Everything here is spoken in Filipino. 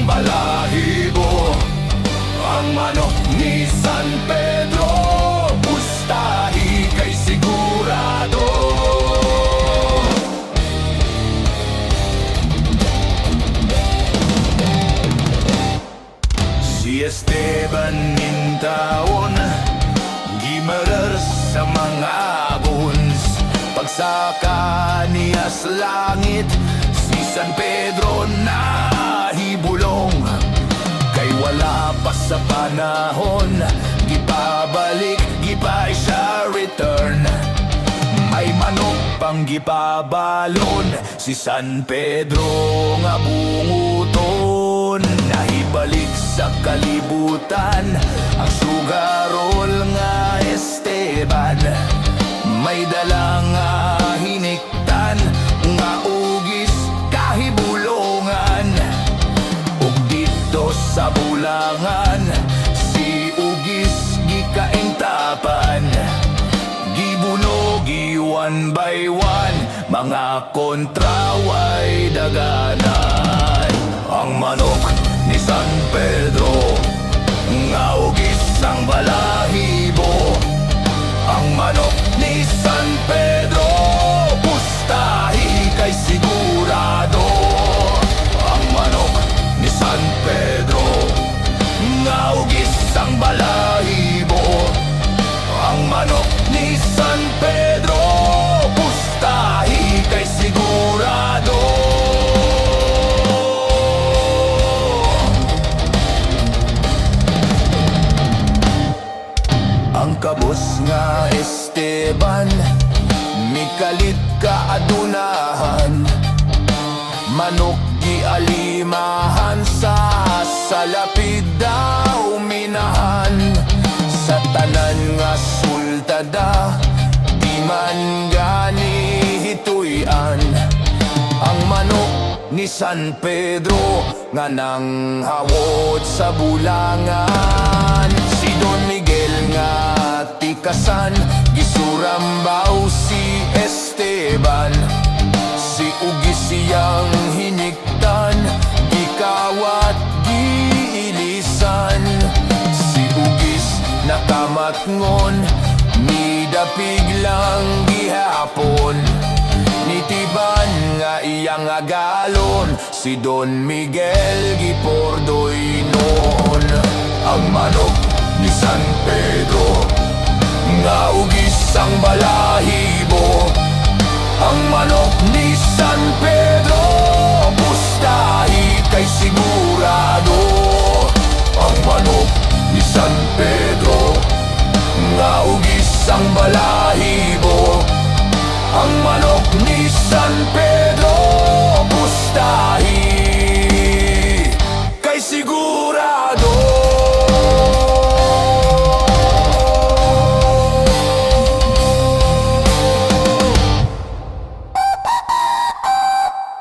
balahibo. Ang manok ni San Pedro, pustahi kay sigurado. Si Esteban nintaon, gimarar sa mga buns. Pagsaka niya sa langit, si San Pedro nahibulong. Kay wala pa sa panahon, gipabalik, gipay siya return. May manok pang gipabalon, si San Pedro nga bunguton. Nahibalik sa kalibutan, ang sugarol nga Esteban. May dalang hiniktan, nga ugis kahibulongan. Ug dito sa bulangan, si ugis gikaintapan. Gibunogi one by one, mga kontraway daganan. Ang manok ni San Pedro, nga ugis ang balahibo. Ang manok ni San Pedro, pustahi kay sigurado. Ang manok ni San Pedro, nga ugis ang balahibo. Ang manok ni San Pedro, pustahi kay sigurado. Ang kabos nga Esteban, mikalit ka adunahan. Manok gialimahan sa lapid daw minahan. Sa tanan nga sultada, di man gani hituyan. Ang manok ni San Pedro, nga nang hawod sa bulangan. Si Don Miguel nga tikasan, gisurambaw si Esteban. Si ugis siyang hiniktan, gikawat giilisan. Si ugis nakamatngon, nidapig lang gihapon. Nitiban nga iyang agalon, si Don Miguel gipordoy noon. Ang manok ni San Pedro, nga ugis ang balahibo. Ang manok ni San Pedro, pustahi kay sigurado. Ang manok ni San Pedro, nga ugis ang balahibo. Ang manok ni San Pedro,